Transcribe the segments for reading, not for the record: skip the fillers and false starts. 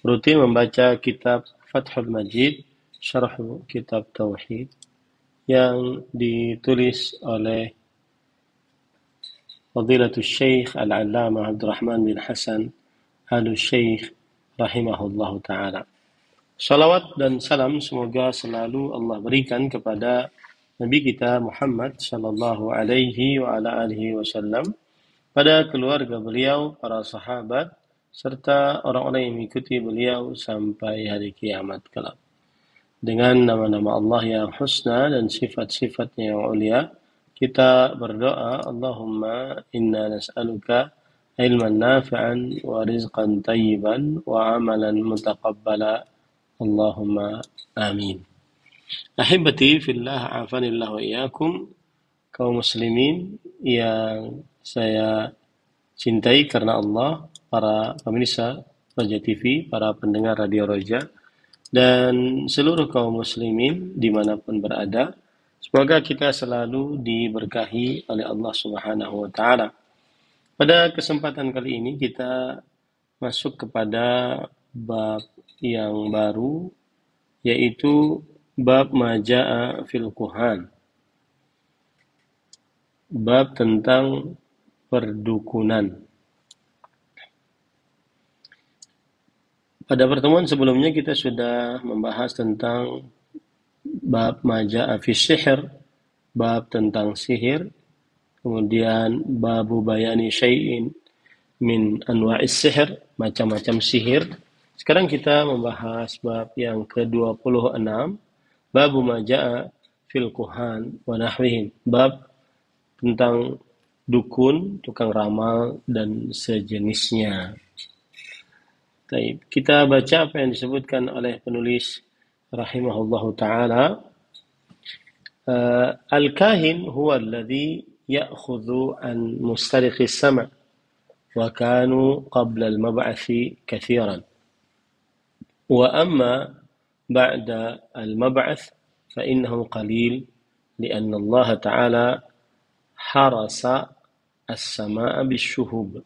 rutin membaca kitab Fathul Majid, Syarh Kitab Tauhid, yang ditulis oleh Fadilatul Syekh Al-Allamah Abdurrahman bin Hasan Al-Syekh rahimahullahu ta'ala. Salawat dan salam semoga selalu Allah berikan kepada Nabi kita Muhammad sallallahu alaihi wa ala alihi wasallam, pada keluarga beliau, para sahabat, serta orang-orang yang mengikuti beliau sampai hari kiamat kelak. Dengan nama-nama Allah yang husna dan sifat-sifatnya yang ulia, kita berdoa, Allahumma inna nas'aluka ilman nafi'an wa rizqan tayyiban wa amalan mutaqabbala. Allahumma amin. Ahibati fillah, afanillah wa iyyakum, kaum muslimin yang saya cintai karena Allah, para pemirsa Roja TV, para pendengar Radio Roja, dan seluruh kaum muslimin dimanapun berada. Semoga kita selalu diberkahi oleh Allah Subhanahu wa Ta'ala. Pada kesempatan kali ini kita masuk kepada bab yang baru, yaitu bab maja'a fil kuhan, bab tentang perdukunan. Pada pertemuan sebelumnya kita sudah membahas tentang bab maja'a fi sihir, bab tentang sihir, kemudian babu bayani syai'in min anwa'is sihir, macam-macam sihir. Sekarang kita membahas bab yang ke-26, babu maja'a fil kuhan wa nahwihim, bab tentang dukun, tukang ramal, dan sejenisnya. Baik, kita baca apa yang disebutkan oleh penulis rahimahullahu ta'ala. Al-kahin huwa alladhi ya'khudhu an mustariqis sama' wa kanu qabla al-mab'athi kathiran. وأما بعد المبعث فإنه قليل لأن الله تعالى حرس السماء بالشهوب.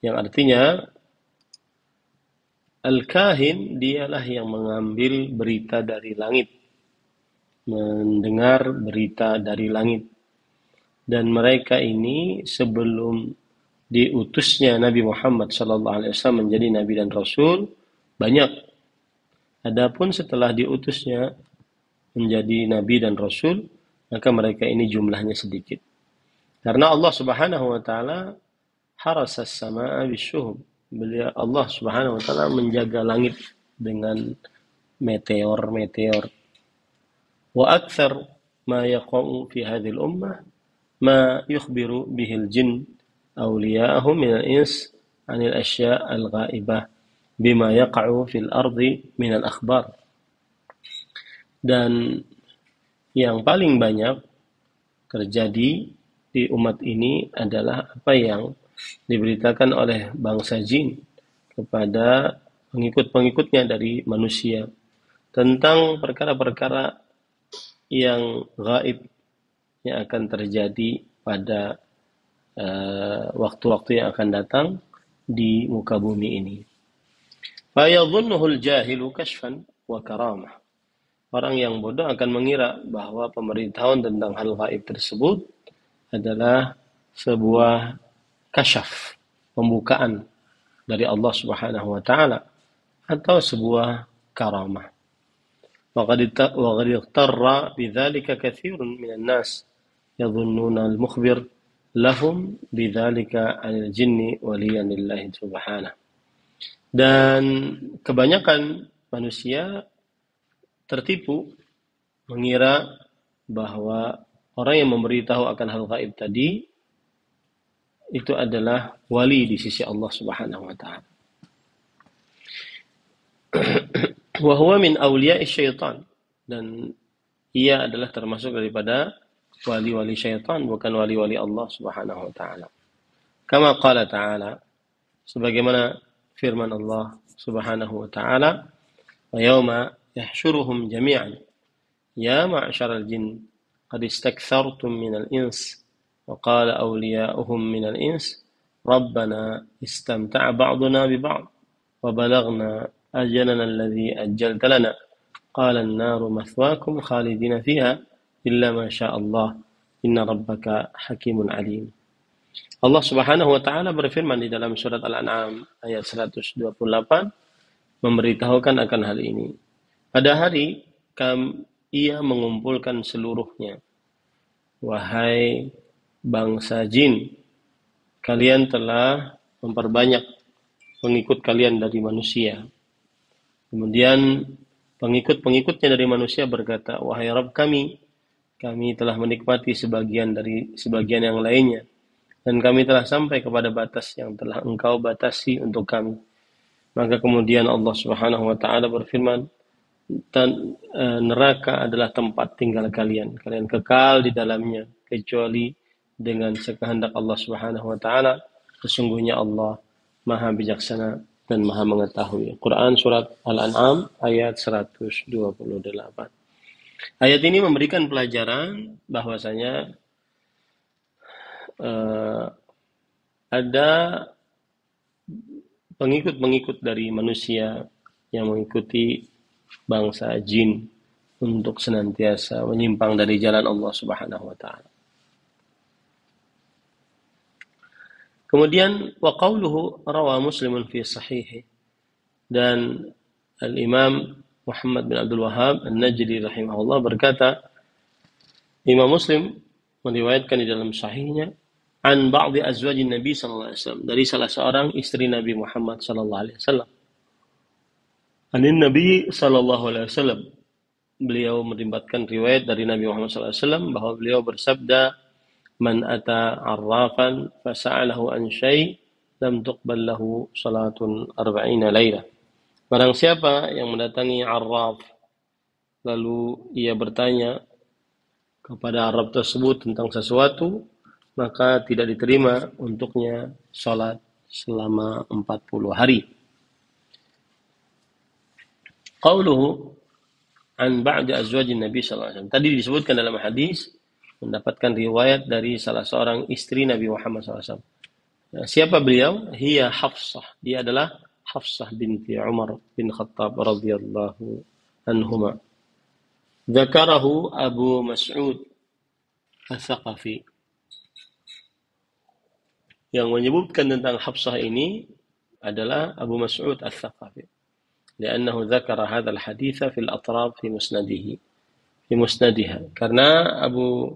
Yang artinya, Al-Kahin dialah yang mengambil berita dari langit, mendengar berita dari langit. Dan mereka ini sebelum diutusnya Nabi Muhammad SAW menjadi Nabi dan Rasul, banyak. Adapun setelah diutusnya menjadi Nabi dan Rasul, maka mereka ini jumlahnya sedikit. Karena Allah Subhanahu wa Ta'ala harasas sama'a bisyuhub. Allah Subhanahu wa Ta'ala menjaga langit dengan meteor-meteor. Wa akthar ma yaqa'u fi hadhil ummah ma yukhbiru bihil jin awliya'ahum minal ins anil asya' al-ghaibah bima yaqa'u fil ardi minal akhbar. Dan yang paling banyak terjadi di umat ini adalah apa yang diberitakan oleh bangsa jin kepada pengikut-pengikutnya dari manusia tentang perkara-perkara yang gaib yang akan terjadi pada waktu-waktu yang akan datang di muka bumi ini. Fayadhunnuhul jahilu kashfan wa karamah. Orang yang bodoh akan mengira bahwa pemberitahuan tentang hal gaib tersebut adalah sebuah kasyaf, pembukaan dari Allah Subhanahu wa Ta'ala, atau sebuah karamah. Wa qad ightarra bidzalika katsirun minan nas yadhunnuna al-mukhbir lahum bidzalika 'anil jinni waliyan lillahi subhanahu. Dan kebanyakan manusia tertipu mengira bahwa orang yang memberitahu akan hal gaib tadi itu adalah wali di sisi Allah Subhanahu wa Ta'ala. Wa huwa min awliya'i syaitan, dan ia adalah termasuk daripada wali-wali syaitan, bukan wali-wali Allah Subhanahu wa Ta'ala. Kama qala ta'ala, sebagaimana firman Allah Subhanahu wa Ta'ala, wa yawma yahsyuruhum jami'an ya ma'syaral jin qad istakthartum minal ins wa qala awliya'uhum minal ins rabbana istamta'a ba'duna bi ba'd وبلغنا أجلنا الذي أجلت لنا قال النار مثواكم خالدين فيها إلا ما شاء الله إن ربك حكيم عليم. Allah Subhanahu wa taala berfirman di dalam surat Al-An'am ayat 128 memberitahukan akan hal ini. Pada hari ia mengumpulkan seluruhnya. Wahai bangsa jin, kalian telah memperbanyak pengikut kalian dari manusia. Kemudian pengikut-pengikutnya dari manusia berkata, wahai Rabb kami telah menikmati sebagian dari sebagian yang lainnya. Dan kami telah sampai kepada batas yang telah engkau batasi untuk kami. Maka kemudian Allah Subhanahu wa taala berfirman, dan neraka adalah tempat tinggal kalian. Kalian kekal di dalamnya kecuali dengan sekehendak Allah Subhanahu wa taala. Sesungguhnya Allah Maha bijaksana dan Maha mengetahui. Quran surat Al-An'am ayat 128. Ayat ini memberikan pelajaran bahwasanya ada pengikut-pengikut dari manusia yang mengikuti bangsa jin untuk senantiasa menyimpang dari jalan Allah Subhanahu wa taala. Kemudian wa qauluhu rawa Muslimun fi sahihi, dan Al-Imam Muhammad bin Abdul Wahhab An-Najdi rahimahullah berkata, Imam Muslim meriwayatkan di dalam sahihnya an ba'di azwajin Nabi sallallahu alaihi wasallam, dari salah seorang istri Nabi Muhammad sallallahu alaihi wasallam. Anin Nabi sallallahu alaihi wasallam, beliau meriwayatkan riwayat dari Nabi Muhammad sallallahu alaihi wasallam bahwa beliau bersabda, man ata arrafan fasa'alahu an syai' lam tuqbal lahu salatun 40 lailah. Barang siapa yang mendatangi arraf lalu ia bertanya kepada Arab tersebut tentang sesuatu, maka tidak diterima untuknya salat selama 40 hari. Qauluhu an ba'di azwajin Nabi sallallahu alaihi wasallam. Tadi disebutkan dalam hadis mendapatkan riwayat dari salah seorang istri Nabi Muhammad sallallahu alaihi wasallam. Siapa beliau? Hiya Hafsah. Dia adalah Hafsah binti Umar bin Khattab radhiyallahu anhuma. Dzakarahu Abu Mas'ud Al-Thaqafi. Yang menyebutkan tentang Hafsah ini adalah Abu Mas'ud Al-Thaqafi. Liannahu dzakara hadzal haditsa fil atraf fi musnadihi. Fi musnadiha. Karena Abu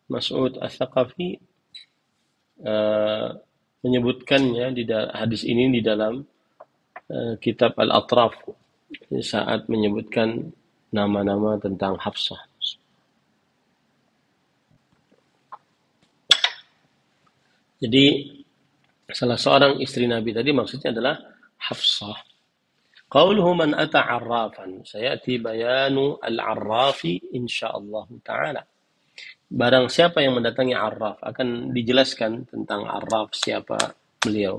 Mas'ud Al-Thaqafi menyebutkannya di hadis ini di dalam kitab Al-Atraf saat menyebutkan nama-nama tentang Hafsah. Jadi salah seorang istri Nabi tadi maksudnya adalah Hafsah. Qauluhu man ata 'arrafan, sayati bayanu al-'arrafi insyaallah taala. Barang siapa yang mendatangi arraf, akan dijelaskan tentang arraf siapa beliau.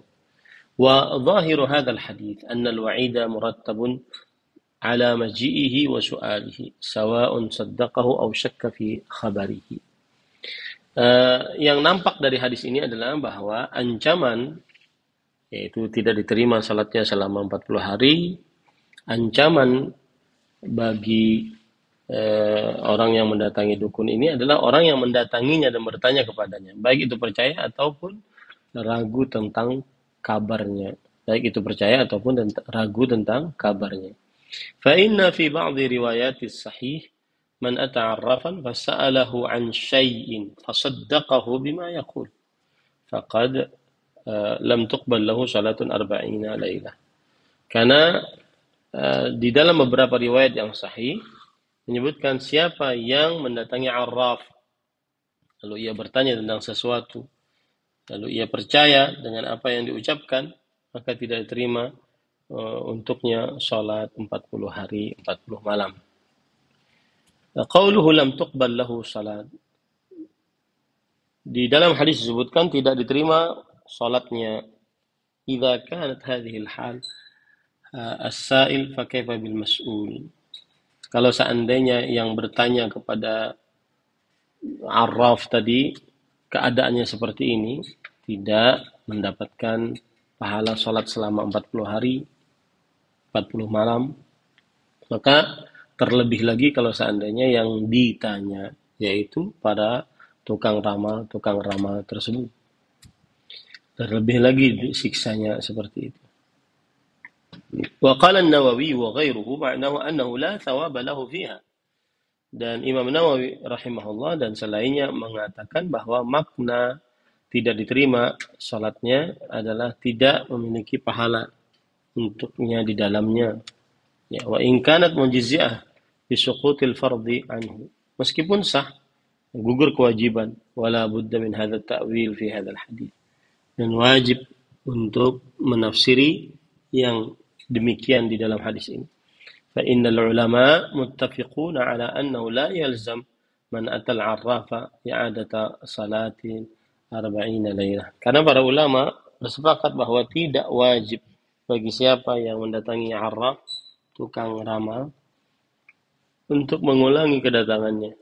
Wa dhahiru hadzal hadits anna al-wa'ida murattabun ala maji'ihi wa su'alihi sawa'un saddaqahu aw syakka fi khabarihi. Yang nampak dari hadis ini adalah bahwa ancaman, yaitu tidak diterima salatnya selama 40 hari, ancaman bagi orang yang mendatangi dukun ini adalah orang yang mendatanginya dan bertanya kepadanya, baik itu percaya ataupun ragu tentang kabarnya, baik itu percaya ataupun ragu tentang kabarnya. Fa inna fi ba'dhi riwayatis sahih man ata 'arrafan fasa'alahu 'an syai'in fasaddaqahu bima yaqul faqad lam tuqbal lahu salatun 40 lailah. Karena di dalam beberapa riwayat yang sahih menyebutkan siapa yang mendatangi arraf lalu ia bertanya tentang sesuatu lalu ia percaya dengan apa yang diucapkan, maka tidak diterima untuknya salat 40 hari 40 malam. Qauluhu lam tuqbal lahu salat, di dalam hadis disebutkan tidak diterima salatnya. Idza kanat hadhihi al-hal as-sa'il fa kaifa bil mas'ul. Kalau seandainya yang bertanya kepada arraf tadi keadaannya seperti ini, tidak mendapatkan pahala salat selama 40 hari, 40 malam, maka terlebih lagi kalau seandainya yang ditanya yaitu para tukang ramal tersebut. Terlebih lagi siksanya seperti itu. Wa qala an-Nawawi wa ghairuhu ma'nahu annahu la thawaba lahu fiha. Dan Imam Nawawi rahimahullah dan selainnya mengatakan bahwa makna tidak diterima salatnya adalah tidak memiliki pahala untuknya di dalamnya. Ya, wa in kanat mujiziyah bi suqutil fardhi anhu. Meskipun sah, gugur kewajiban, wala budda min hadha ta'wil fi hadha al-hadith. Dan wajib untuk menafsiri yang demikian di dalam hadis ini. Fa innal ulama muttafiquna ala annahu la yalzam man atal arrafa i'adata salatin 40 lailah. Karena para ulama bersepakat bahwa tidak wajib bagi siapa yang mendatangi arraf, tukang ramal, untuk mengulangi kedatangannya.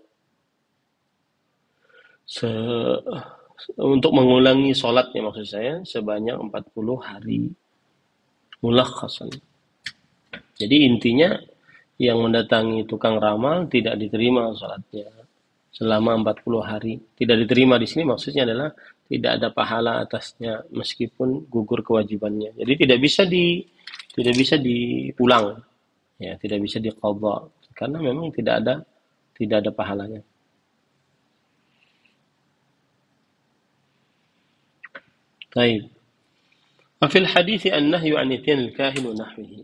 Untuk mengulangi sholatnya maksud saya sebanyak 40 hari mulakhasan. Jadi intinya yang mendatangi tukang ramal tidak diterima sholatnya selama 40 hari. Tidak diterima di sini maksudnya adalah tidak ada pahala atasnya meskipun gugur kewajibannya. Jadi tidak bisa diulang. Ya, tidak bisa diqadha karena memang tidak ada pahalanya. Baik. Fil hadits an-nahyu 'an ityan al-kahin wa nahwihi.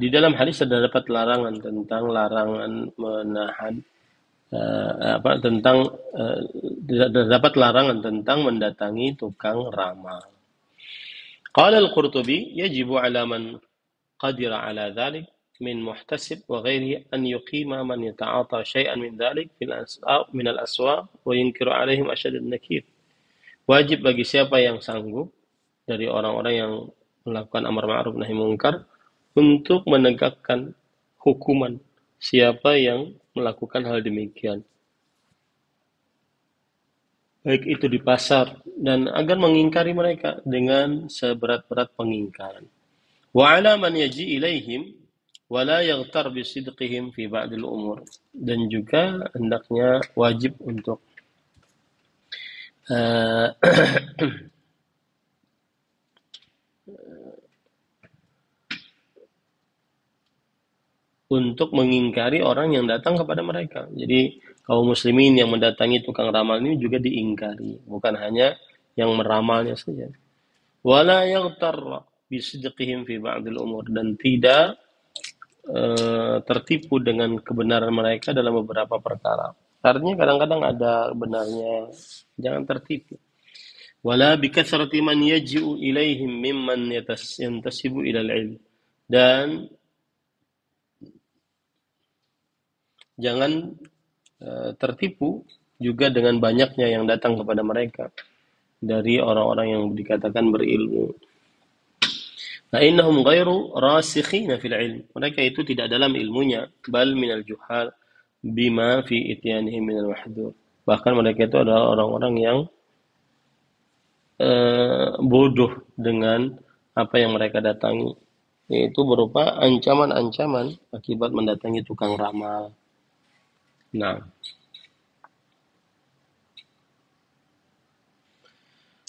Di dalam hadis terdapat larangan tentang menahan terdapat larangan tentang mendatangi tukang ramal. Qala al-Qurtubi yajibu 'ala man qadira 'ala dhalik min muhtasib wa ghairihi an yuqima man yata'ata shay'an min dhalik min al-aswaq wa yunkiru 'alaihim ashad an-nakir. Wajib bagi siapa yang sanggup dari orang-orang yang melakukan amar ma'ruf nahi munkar untuk menegakkan hukuman siapa yang melakukan hal demikian. Baik itu di pasar dan agar mengingkari mereka dengan seberat-berat pengingkaran. Wa 'ala man yaji ilaihim wa la yaghtar bi sidqihim fi ba'dil umur. Dan juga hendaknya wajib untuk untuk mengingkari orang yang datang kepada mereka. Jadi kaum muslimin yang mendatangi tukang ramal ini juga diingkari, bukan hanya yang meramalnya saja. Wala yaghtar bisidqihim fi ba'dil umur, dan tidak tertipu dengan kebenaran mereka dalam beberapa perkara. Artinya kadang-kadang ada benarnya, jangan tertipu. Wala bikathrati man yaji'u ilaihim mimman yantasibu ilal ilm. Dan jangan tertipu juga dengan banyaknya yang datang kepada mereka dari orang-orang yang dikatakan berilmu. Fa innahum ghairu rasikhina fil ilm. Mereka itu tidak dalam ilmunya, bal minal juhal bima fi ityanihim minal mahdhur. Bahkan mereka itu adalah orang-orang yang bodoh dengan apa yang mereka datangi, yaitu berupa ancaman-ancaman akibat mendatangi tukang ramal. Nah,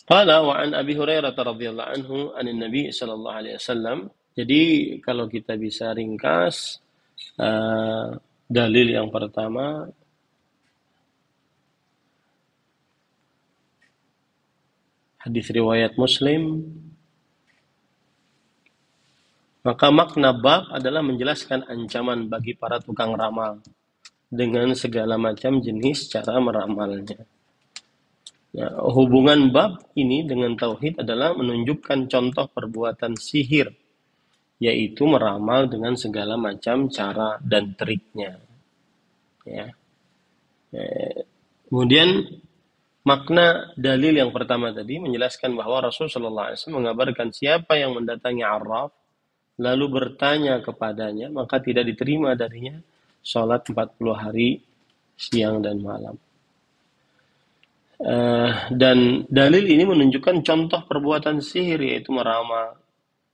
qala wa an Abi Hurairah radhiyallahu anhu anin Nabi sallallahu alaihi wasallam. Jadi kalau kita bisa ringkas dalil yang pertama, hadis riwayat Muslim, maka makna bab adalah menjelaskan ancaman bagi para tukang ramal dengan segala macam jenis cara meramalnya. Ya, hubungan bab ini dengan tauhid adalah menunjukkan contoh perbuatan sihir, yaitu meramal dengan segala macam cara dan triknya. Ya. Kemudian makna dalil yang pertama tadi menjelaskan bahwa Rasulullah SAW mengabarkan siapa yang mendatangi Arraf lalu bertanya kepadanya, maka tidak diterima darinya sholat 40 hari siang dan malam. Dan dalil ini menunjukkan contoh perbuatan sihir, yaitu meramal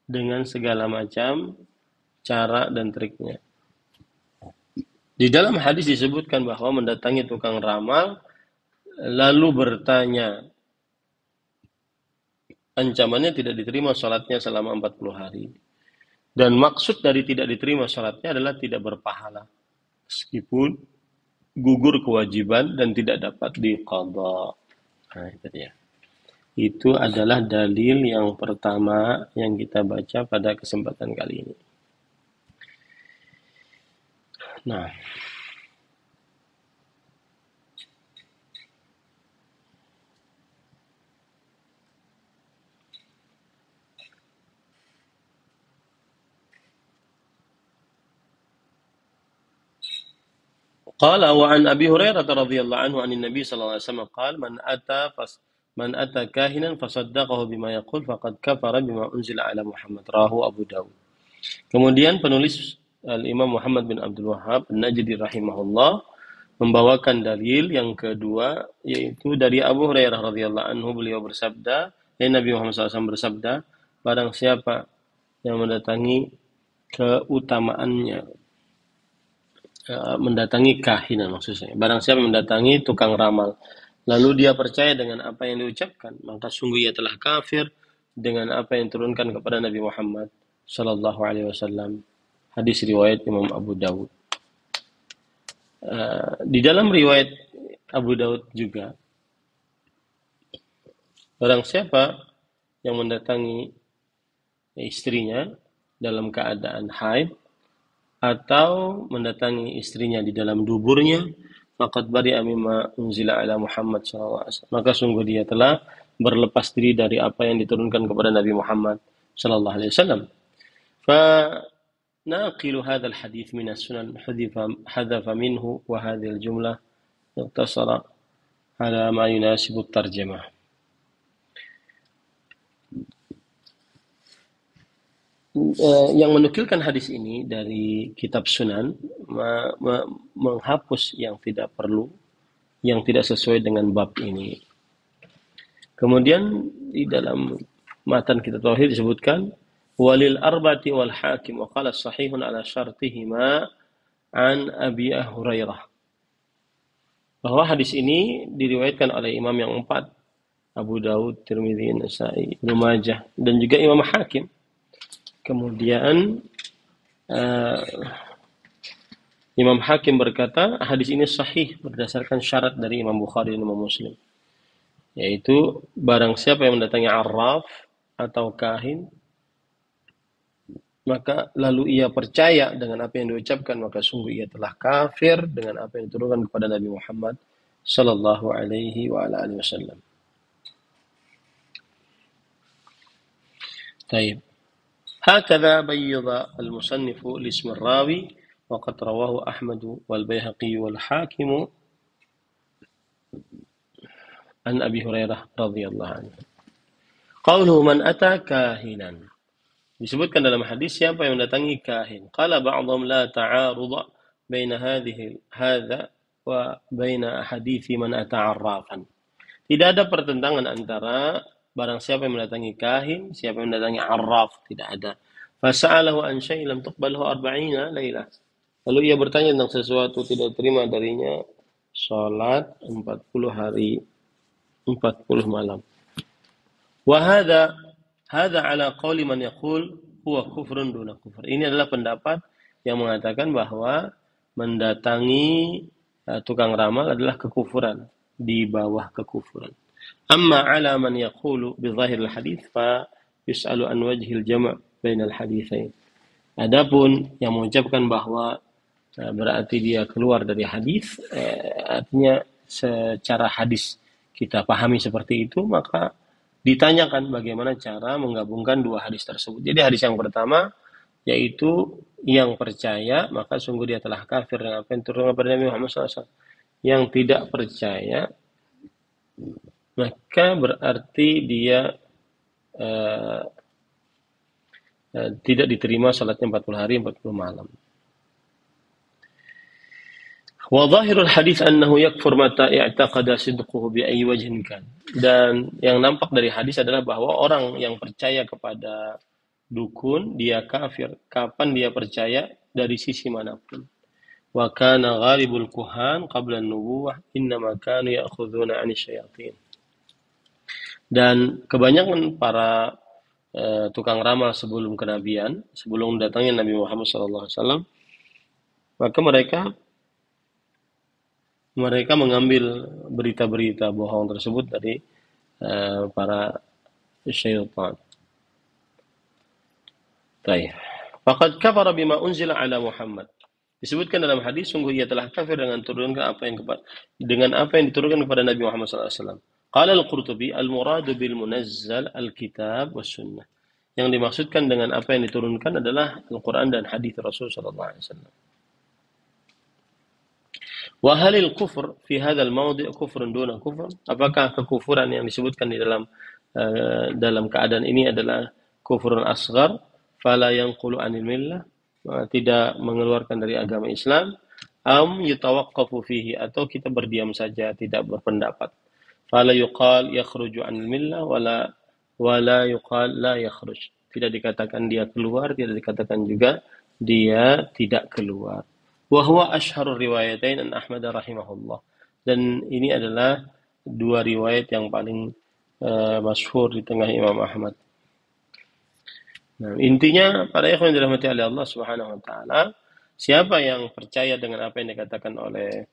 dengan segala macam cara dan triknya. Di dalam hadis disebutkan bahwa mendatangi tukang ramal lalu bertanya, ancamannya tidak diterima sholatnya selama 40 hari. Dan maksud dari tidak diterima sholatnya adalah tidak berpahala, meskipun gugur kewajiban dan tidak dapat diqadha. Nah, itu dia. Itu adalah dalil yang pertama yang kita baca pada kesempatan kali ini. Nah, qala wa an Abi Hurairah radhiyallahu anhu anin Nabi sallallahu alaihi wasallam qala man ata kahinan fasaddaqahu bima yaqul faqad kafara bima unzila ala Muhammad rawahu Abu Dawud. Kemudian penulis Al-Imam Muhammad bin Abdul Wahhab An-Najdi rahimahullah membawakan dalil yang kedua, yaitu dari Abu Hurairah radhiyallahu anhu, beliau bersabda, Nabi Muhammad SAW bersabda, barang siapa yang mendatangi keutamaannya, mendatangi kahinan maksudnya, barang siapa mendatangi tukang ramal, lalu dia percaya dengan apa yang diucapkan, maka sungguh ia telah kafir dengan apa yang turunkan kepada Nabi Muhammad Sallallahu Alaihi Wasallam. Hadis riwayat Imam Abu Dawud. Di dalam riwayat Abu Dawud juga, barang siapa yang mendatangi istrinya dalam keadaan haid atau mendatangi istrinya di dalam duburnya, faqad bari'a mimma unzila ala Muhammad SAW. Maka sungguh dia telah berlepas diri dari apa yang diturunkan kepada Nabi Muhammad sallallahu alaihi wasallam. Fa naqilu hadzal hadits min as-sunan hadafa minhu wa hadhihi al-jumlah iqtasara ala ma yunasibu at-tarjamah. Yang menukilkan hadis ini dari kitab Sunan menghapus yang tidak perlu, yang tidak sesuai dengan bab ini. Kemudian di dalam matan kitab tauhid disebutkan walil arba'ati wal hakim wa qala sahihun ala syartihima an Abi Hurairah, bahwa hadis ini diriwayatkan oleh imam yang empat, Abu Dawud, Tirmidzi, Nasa'i, Ibnu Majah, dan juga Imam Hakim. Kemudian Imam Hakim berkata hadis ini sahih berdasarkan syarat dari Imam Bukhari dan Imam Muslim, yaitu barang siapa yang mendatangi arraf atau kahin, maka lalu ia percaya dengan apa yang diucapkan, maka sungguh ia telah kafir dengan apa yang diturunkan kepada Nabi Muhammad sallallahu alaihi wa ala alihi wasallam. Baik. هكذا بيض المصنف لاسم الراوي وقد رواه أحمد والبيهقي والحاكم عن أبي هريرة رضي الله عنه. قوله من أتى كاهنا, disebutkan dalam hadis siapa yang mendatangi kahin. Qala ba'dhum la ta'arudha baina hadha wa baina hadithi man ata 'arrafan. Tidak ada pertentangan antara barang siapa yang mendatangi kahin, siapa yang mendatangi arraf, tidak ada. Fasa'alahu an syai' lam tuqbalhu 40 lailah. Lalu ia bertanya tentang sesuatu tidak terima darinya salat 40 hari 40 malam. Wa hadha ala qawli man yaqul huwa kufrun duna kufr. Ini adalah pendapat yang mengatakan bahwa mendatangi tukang ramal adalah kekufuran, di bawah kekufuran. Amma ala man yaqulu bi dhahiril hadits fa yus'alu an wajhil jama' bainal haditsain. Adapun yang mengucapkan bahwa berarti dia keluar dari hadis, artinya secara hadis kita pahami seperti itu, maka ditanyakan bagaimana cara menggabungkan dua hadis tersebut. Jadi hadis yang pertama yaitu yang percaya maka sungguh dia telah kafir dengan apa yang turun kepada Nabi Muhammad SAW. Yang tidak percaya maka berarti dia tidak diterima salatnya 40 hari 40 malam. Wa zahirul hadis annahu yakfur mata i'taqada sidquhu bi ayyi wajhin kan. Dan yang nampak dari hadis adalah bahwa orang yang percaya kepada dukun, dia kafir. Kapan dia percaya? Dari sisi manapun. Wa kana ghalibul kuhan qabla an-nubuwah innama kanu ya'khuduna 'ani syayatin. Dan kebanyakan para tukang ramal sebelum kenabian, sebelum datangnya Nabi Muhammad SAW, maka mereka mengambil berita-berita bohong tersebut dari para syaitan. Baik. Faqad kafara bima unzila ala Muhammad. Disebutkan dalam hadis, sungguh ia telah kafir dengan apa yang diturunkan kepada Nabi Muhammad SAW. Qala al-Qurtubi, al-muradu bil munazzal al-kitab was sunnah. Yang dimaksudkan dengan apa yang diturunkan adalah Al-Quran dan hadis Rasul SAW. Wa halil kufur fi hadzal mawdi' kufrun duna kufr? Apakah kekufuran yang disebutkan di dalam keadaan ini adalah kufurun asghar, fala yanqulu anil millah, tidak mengeluarkan dari agama Islam, am yutawaqqafu fihi, atau kita berdiam saja tidak berpendapat. Fala yuqal yakhruju anil millah wala yuqal la yakhruj. Tidak dikatakan dia keluar, tidak dikatakan juga dia tidak keluar. Wa huwa asyharur riwayatain an Ahmad rahimahullah. Dan ini adalah dua riwayat yang paling masyhur di tengah Imam Ahmad. Nah, intinya para ikhwan yang dirahmati oleh Allah Subhanahu wa taala, siapa yang percaya dengan apa yang dikatakan oleh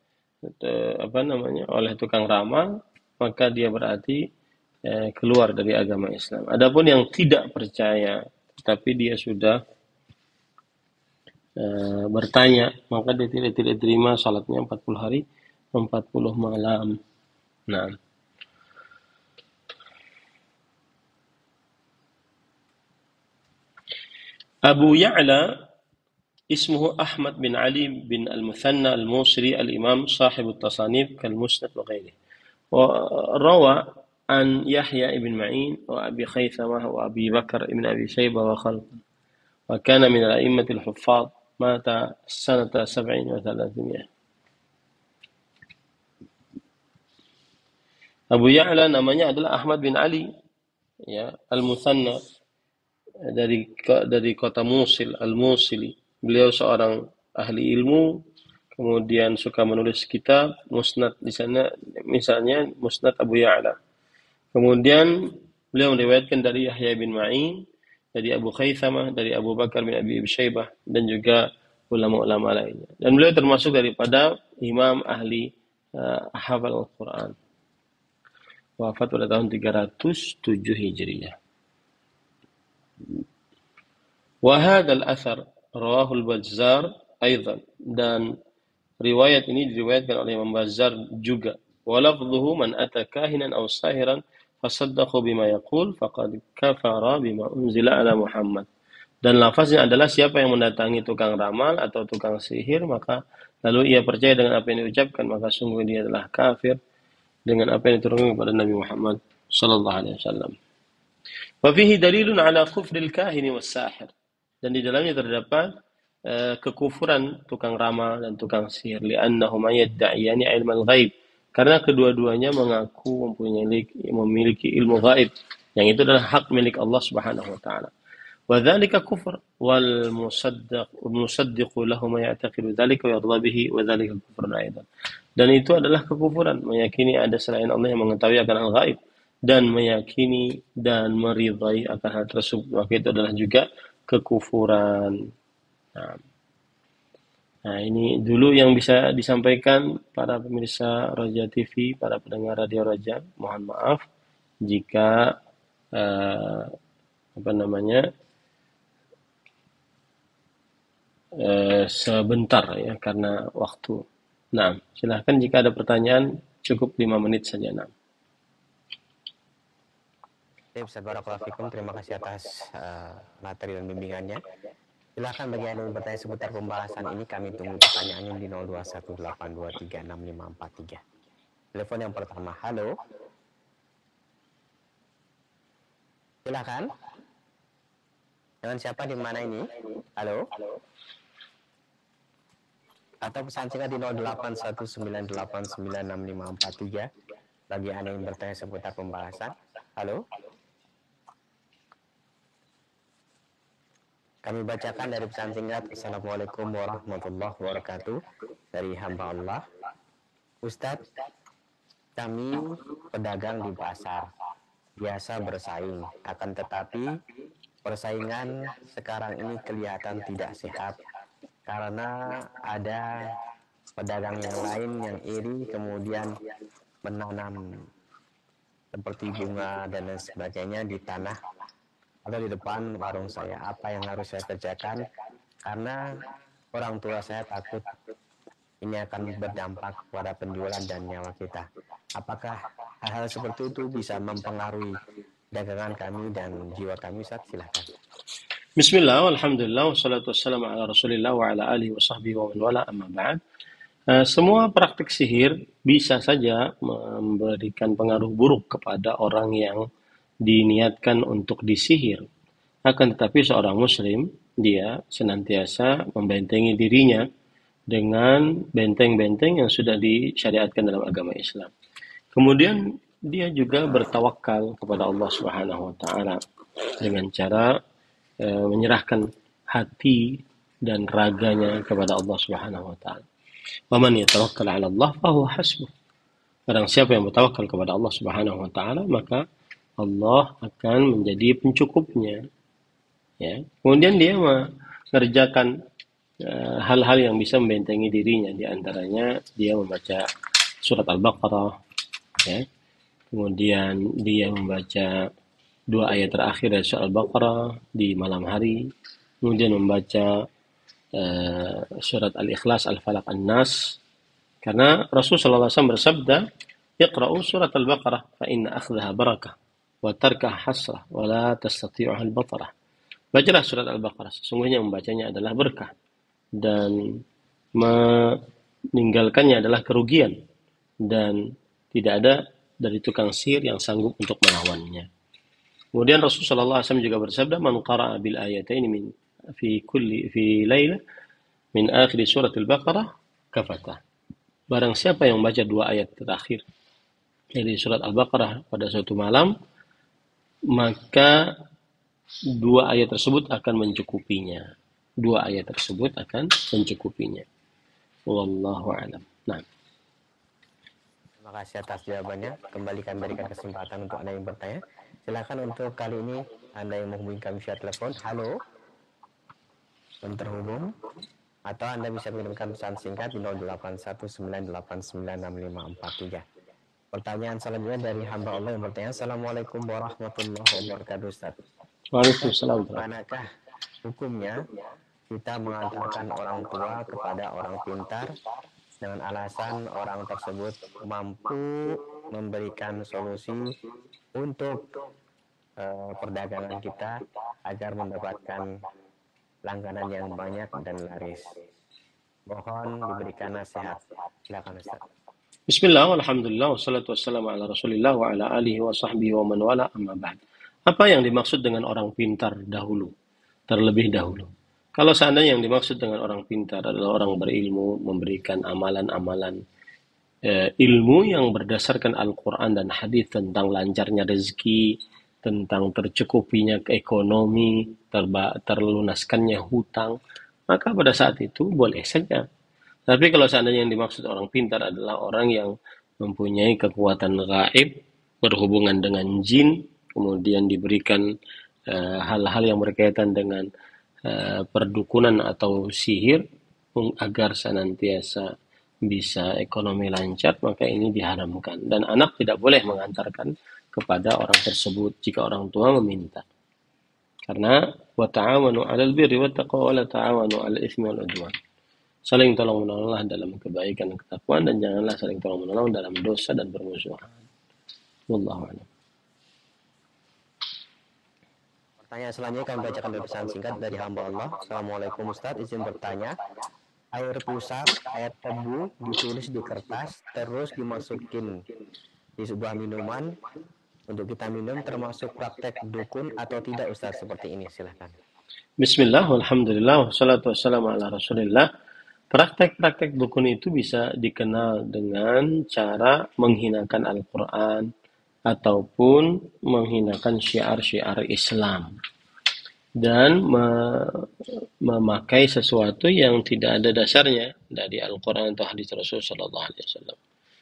oleh tukang ramal, maka dia berarti keluar dari agama Islam. Adapun yang tidak percaya tapi dia sudah bertanya, maka dia tidak terima salatnya 40 hari 40 malam. Nah, Abu Ya'la اسمه أحمد بن علي بن المثنى الموصلي الإمام صاحب التصانيف كالمسند وغيره. وروى عن يحيى بن معين وأبي خيثمة وأبي بكر بن أبي شيبة وخلق، وكان من الأئمة الحفاظ، مات سنة 7 و300. Abu Ya'la namanya adalah Ahmad bin Ali, ya, Al-Muthanna, dari kota Musil, Al-Musili. Beliau seorang ahli ilmu, kemudian suka menulis kitab, musnad di sana, misalnya Musnad Abu Ya'la. Kemudian beliau meriwayatkan dari Yahya bin Ma'in, dari Abu Khaythamah, dari Abu Bakar bin Abi Syaibah, dan juga ulama-ulama lainnya. Dan beliau termasuk daripada imam ahli hafal Al-Quran. Wafat pada tahun 307 Hijriah. Wa hadzal athar rawahul Bazzar aidan, dan riwayat ini diriwayatkan oleh Imam Bazzar juga. Wa lafdhuhu man ata kahinan aw sahiran fasaddaqu bima yaqul faqad kafara bima unzila ala Muhammad. Dan lafaznya adalah siapa yang mendatangi tukang ramal atau tukang sihir, maka lalu ia percaya dengan apa yang diucapkan, maka sungguh dia adalah kafir dengan apa yang diturunkan kepada Nabi Muhammad sallallahu alaihi wasallam. Wa fihi dalilun ala kufril kahini was sahir. Dan di dalamnya terdapat kekufuran tukang ramal dan tukang sihir, li'annahuma yadda'iyani ilmal ghaib, karena kedua-duanya mengaku memiliki ilmu gaib, yang itu adalah hak milik Allah Subhanahu wa taala. Wa dzalika kufr wal musaddiqu lahum ya'taqidu dzalika wa yardha bihi wa dzalika kufrun aidan. Dan itu adalah kekufuran, meyakini ada selain Allah yang mengetahui akan hal gaib dan meyakini dan meridai akan hal tersebut, maka itu adalah juga kekufuran. Nah, ini dulu yang bisa disampaikan para pemirsa Raja TV, para pendengar Radio Raja. Mohon maaf jika sebentar ya karena waktu. Nah, silahkan jika ada pertanyaan, cukup 5 menit saja. Nah. Ustaz Barakallahu Fikum, terima kasih atas materi dan bimbingannya. Silahkan bagi Anda yang bertanya seputar pembahasan ini, kami tunggu pertanyaannya di 0218236543. Telepon yang pertama, halo. Silahkan. Dengan siapa, di mana ini? Halo. Atau pesan singkat di 0819896543 bagi Anda yang bertanya seputar pembahasan. Halo. Kami bacakan dari pesan singkat. Assalamualaikum warahmatullahi wabarakatuh. Dari hamba Allah. Ustadz, kami pedagang di pasar, biasa bersaing. Akan tetapi persaingan sekarang ini kelihatan tidak sehat. Karena ada pedagang yang lain yang iri kemudian menanam seperti bunga dan lain sebagainya di tanah atau di depan warung saya. Apa yang harus saya kerjakan? Karena orang tua saya takut ini akan berdampak pada penjualan dan nyawa kita. Apakah hal-hal seperti itu bisa mempengaruhi dagangan kami dan jiwa kami? Ustaz, silakan. Bismillah, alhamdulillah, wassalatu wassalamu ala rasulillah wa ala alihi wa sahbihi wa man wala amma ba'd. Semua praktik sihir bisa saja memberikan pengaruh buruk kepada orang yang diniatkan untuk disihir. Akan tetapi seorang muslim, dia senantiasa membentengi dirinya dengan benteng-benteng yang sudah disyariatkan dalam agama Islam. Kemudian dia juga bertawakal kepada Allah Subhanahu wa taala dengan cara menyerahkan hati dan raganya kepada Allah Subhanahu wa taala. Wa man yatawakkal 'ala Allah fahuwa hasbuh. Barang siapa yang bertawakal kepada Allah Subhanahu wa taala, maka Allah akan menjadi pencukupnya. Ya. Kemudian dia mengerjakan hal-hal yang bisa membentengi dirinya, di antaranya dia membaca surat Al-Baqarah, ya. Kemudian dia membaca 2 ayat terakhir dari surat Al-Baqarah di malam hari, kemudian membaca surat Al-Ikhlas, Al-Falaq, An-Nas, karena Rasulullah SAW bersabda, "Iqra'u surat Al-Baqarah fa inna akhdaha barakah wa tarkaha hasrah wa la tastati'uha al-batarah." Bacalah surat Al-Baqarah, sesungguhnya membacanya adalah berkah dan meninggalkannya adalah kerugian, dan tidak ada dari tukang sihir yang sanggup untuk melawannya. Kemudian Rasulullah SAW juga bersabda, "Man qara'a bil ayataini min fi lailah min akhir surat Al-Baqarah kafata." Barang siapa yang membaca 2 ayat terakhir dari surat Al-Baqarah pada suatu malam, maka 2 ayat tersebut akan mencukupinya. 2 ayat tersebut akan mencukupinya. Wallahu a'lam. Nah. Terima kasih atas jawabannya. Kembali kami berikan kesempatan untuk Anda yang bertanya. Silakan untuk kali ini Anda yang menghubungi kami via telepon. Halo. Belum terhubung. Atau Anda bisa mengirimkan pesan singkat di 0819896543. Pertanyaan selanjutnya dari hamba Allah yang bertanya, Assalamualaikum warahmatullahi wabarakatuh, Ustaz. Waalaikumsalam. Manakah hukumnya kita mengantarkan orang tua kepada orang pintar dengan alasan orang tersebut mampu memberikan solusi untuk perdagangan kita agar mendapatkan langganan yang banyak dan laris? Mohon diberikan nasihat. Silakan, Ustaz. Bismillah, alhamdulillah, wassalatu wassalamu ala rasulillah wa ala alihi wa sahbihi wa man wala amma ba'd. Apa yang dimaksud dengan orang pintar dahulu? Terlebih dahulu. Kalau seandainya yang dimaksud dengan orang pintar adalah orang berilmu, memberikan amalan-amalan ilmu yang berdasarkan Al-Quran dan hadis tentang lancarnya rezeki, tentang tercukupinya ekonomi, terlunaskannya hutang, maka pada saat itu boleh saja. Tapi kalau seandainya yang dimaksud orang pintar adalah orang yang mempunyai kekuatan gaib, berhubungan dengan jin, kemudian diberikan hal-hal yang berkaitan dengan perdukunan atau sihir agar senantiasa bisa ekonomi lancar, maka ini diharamkan. Dan anak tidak boleh mengantarkan kepada orang tersebut jika orang tua meminta. Karena wa ta'awanu 'alal birri wat taqwa wa la ta'awanu 'alal itsmi wal 'udwan. Saling tolong menolonglah dalam kebaikan dan ketakwaan, dan janganlah saling tolong menolong dalam dosa dan permusuhan. Wallahu a'lam. Pertanyaan selanjutnya kami bacakan dari pesan singkat dari hamba Allah. Assalamualaikum Ustaz, izin bertanya. Air pusat, air tebu ditulis di kertas, terus dimasukin di sebuah minuman untuk kita minum, termasuk praktek dukun atau tidak, Ustaz? Seperti ini, silahkan. Bismillah, alhamdulillah, wassalatu wassalamu ala rasulillah. Praktek-praktek dukun itu bisa dikenal dengan cara menghinakan Al-Quran ataupun menghinakan syiar-syiar Islam. dan memakai sesuatu yang tidak ada dasarnya dari Al-Quran atau hadis Rasul Sallallahu Alaihi Wasallam.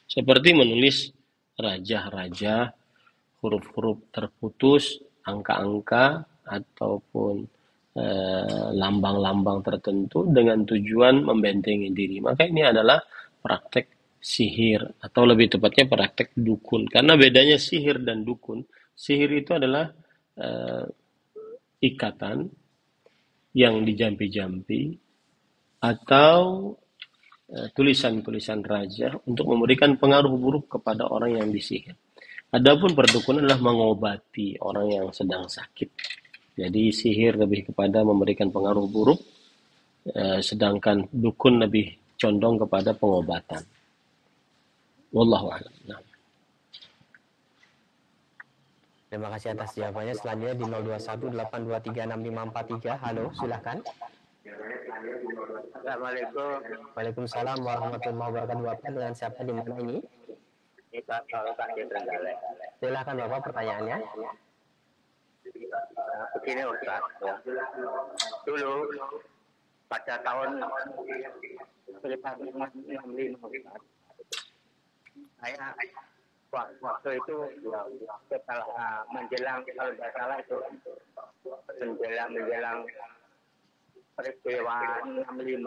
Seperti menulis raja-raja, huruf-huruf terputus, angka-angka, ataupun lambang-lambang tertentu dengan tujuan membentengi diri. Maka ini adalah praktek sihir, atau lebih tepatnya praktek dukun. Karena bedanya sihir dan dukun, sihir itu adalah ikatan yang dijampi-jampi atau tulisan-tulisan raja untuk memberikan pengaruh buruk kepada orang yang disihir. Adapun perdukunan adalah mengobati orang yang sedang sakit. Jadi sihir lebih kepada memberikan pengaruh buruk, sedangkan dukun lebih condong kepada pengobatan. Wallahu a'lam. Nah. Terima kasih atas jawabannya. Selanjutnya di 0218236543. Halo, silakan. Assalamualaikum. Waalaikumsalam warahmatullahi wabarakatuh. Bapak dengan siapa di mana ini? Kita kalau Kak Trenggalek. Silakan Bapak pertanyaannya. Begini Ustaz, ya. Dulu pada tahun 1965 Ustaz, saya waktu itu ya, setelah menjelang, kalau tidak salah itu menjelang peristiwa 65.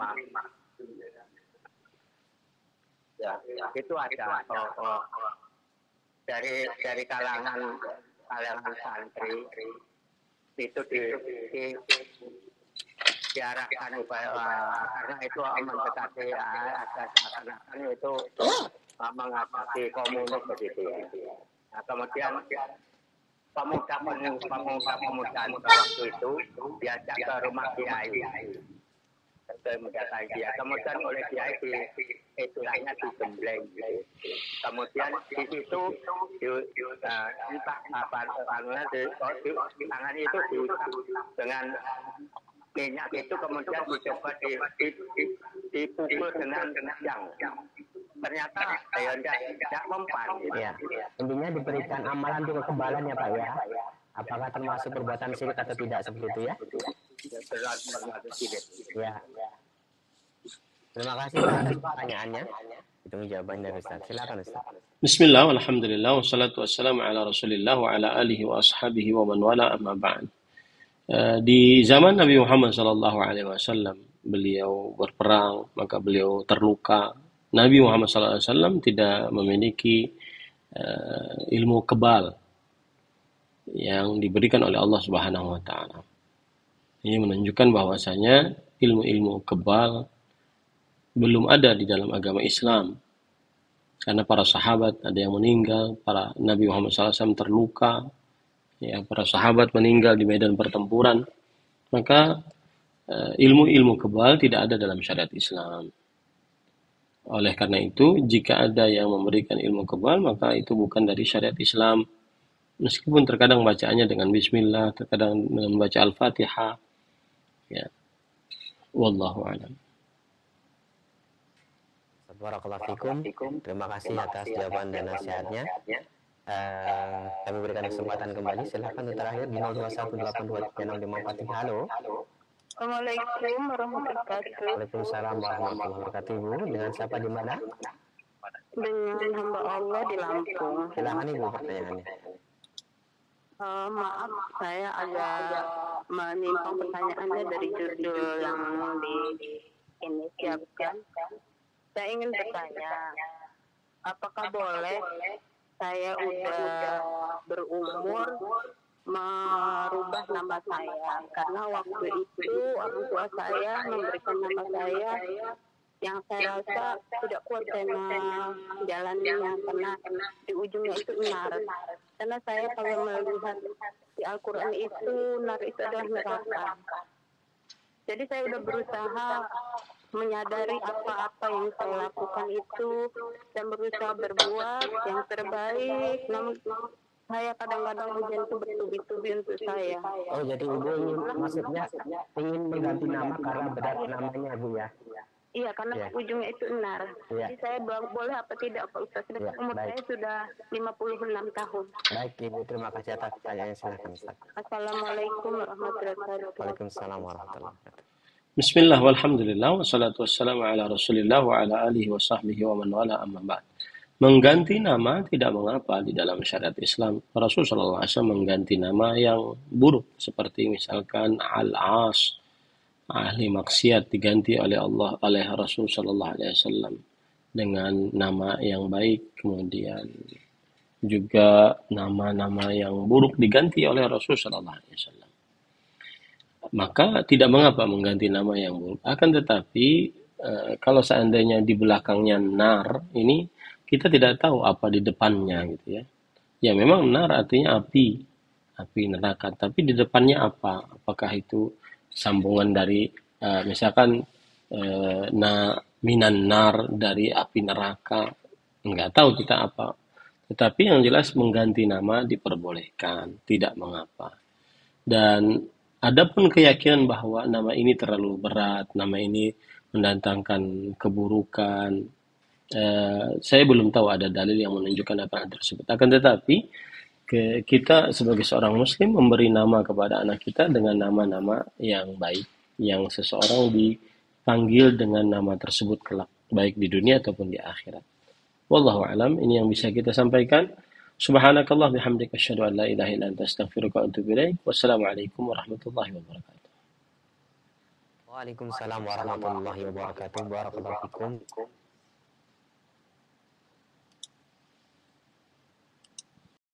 Ya, itu ada dari kalangan santri itu diarahkan karena itu mendekati ada seakan-akan itu menghadapi komunis begitu ya. Nah, kemudian pemuda waktu itu diajak ke rumah kiai untuk mendatangi dia. Kemudian oleh kiai istilahnya digembleng. Kemudian di situ entah apa tangan itu diusap dengan minyak itu, kemudian dicoba dipukul dengan yang ternyata tidak mempan. Ya, intinya diberikan amalan untuk kekebalan ya Pak ya. Apakah termasuk perbuatan syirik atau tidak seperti itu ya? Ya. Terima kasih Pak atas pertanyaannya. Itu jawaban dari Ustaz. Silakan Ustaz. Bismillah, alhamdulillah, wassalatu wassalamu ala rasulillah wa ala alihi wa ashabihi wa man wala amma ba'd. Di zaman Nabi Muhammad sallallahu alaihi wasallam, beliau berperang, maka beliau terluka. Nabi Muhammad sallallahu alaihi wasallam tidak memiliki ilmu kebal yang diberikan oleh Allah Subhanahu wa taala. Ini menunjukkan bahwasanya ilmu-ilmu kebal belum ada di dalam agama Islam. Karena para sahabat ada yang meninggal, para Nabi Muhammad SAW terluka, ya, para sahabat meninggal di medan pertempuran. Maka ilmu-ilmu kebal tidak ada dalam syariat Islam. Oleh karena itu, jika ada yang memberikan ilmu kebal, maka itu bukan dari syariat Islam. Meskipun terkadang bacaannya dengan bismillah, terkadang dengan baca Al-Fatihah. Ya. Wallahu a'lam. Barakallahu fikum. Terima kasih atas jawaban dan nasihatnya. Kami berikan kesempatan kembali. Silakan untuk terakhir di 0218236543. Halo. Assalamualaikum warahmatullahi wabarakatuh. Waalaikumsalam warahmatullahi wabarakatuh. Ibu, dengan siapa di mana? Dengan hamba Allah di Lampung. Silakan Ibu pertanyaannya. Maaf, saya agak menyimpang pertanyaannya dari judul yang ini siapkan. Saya ingin bertanya, apakah boleh saya udah berumur merubah nama saya? Karena waktu itu orang tua saya memberikan nama saya yang saya rasa tidak kuat saya menjalaninya, karena di ujungnya itu nar. Karena saya kalau melihat di Al-Quran itu, nar itu adalah neraka. Jadi saya udah berusaha menyadari apa-apa yang saya lakukan itu dan berusaha berbuat yang terbaik. Namun saya kadang-kadang hujan itu bertubi-tubi untuk saya. Oh, jadi Ibu ingin, maksudnya ingin mengganti nama karena berat namanya Bu ya? Iya, karena Iya. ujungnya itu nar. Iya. Jadi saya boleh apa tidak Pak Ustaz? Iya, Umur baik. saya sudah 56 tahun. Baik Ibu, terima kasih atas pertanyaannya. Silakan Ustaz. Assalamualaikum warahmatullahi wabarakatuh. Waalaikumsalam warahmatullahi wabarakatuh. Bismillah walhamdulillah wassalatu wassalamu ala rasulillah wa ala alihi wa sahbihi wa man wala amma ba'd. Mengganti nama tidak mengapa di dalam syariat Islam. Rasulullah SAW mengganti nama yang buruk seperti misalkan Al-As, ahli maksiat, diganti oleh Allah, oleh Rasul Sallallahu Alaihi Wasallam dengan nama yang baik. Kemudian juga nama-nama yang buruk diganti oleh Rasul Sallallahu Alaihi Wasallam. Maka tidak mengapa mengganti nama yang buruk. Akan tetapi kalau seandainya di belakangnya nar, ini kita tidak tahu apa di depannya gitu ya. Ya memang nar artinya api neraka. Tapi di depannya apa? Apakah itu sambungan dari misalkan minan nar, dari api neraka? Enggak tahu kita apa. Tetapi yang jelas mengganti nama diperbolehkan, tidak mengapa. Dan adapun keyakinan bahwa nama ini terlalu berat, nama ini mendatangkan keburukan, saya belum tahu ada dalil yang menunjukkan apa hal tersebut. Akan tetapi kita sebagai seorang muslim memberi nama kepada anak kita dengan nama-nama yang baik, yang seseorang dipanggil dengan nama tersebut kelak, baik di dunia ataupun di akhirat. Wallahu alam, ini yang bisa kita sampaikan. Subhanakallah bihamdika asyhadu an la ilaha illa anta astaghfiruka wa atubu ilaik. Wassalamualaikum warahmatullahi wabarakatuh. Waalaikumsalam warahmatullahi wabarakatuh. Barakallahu fikum.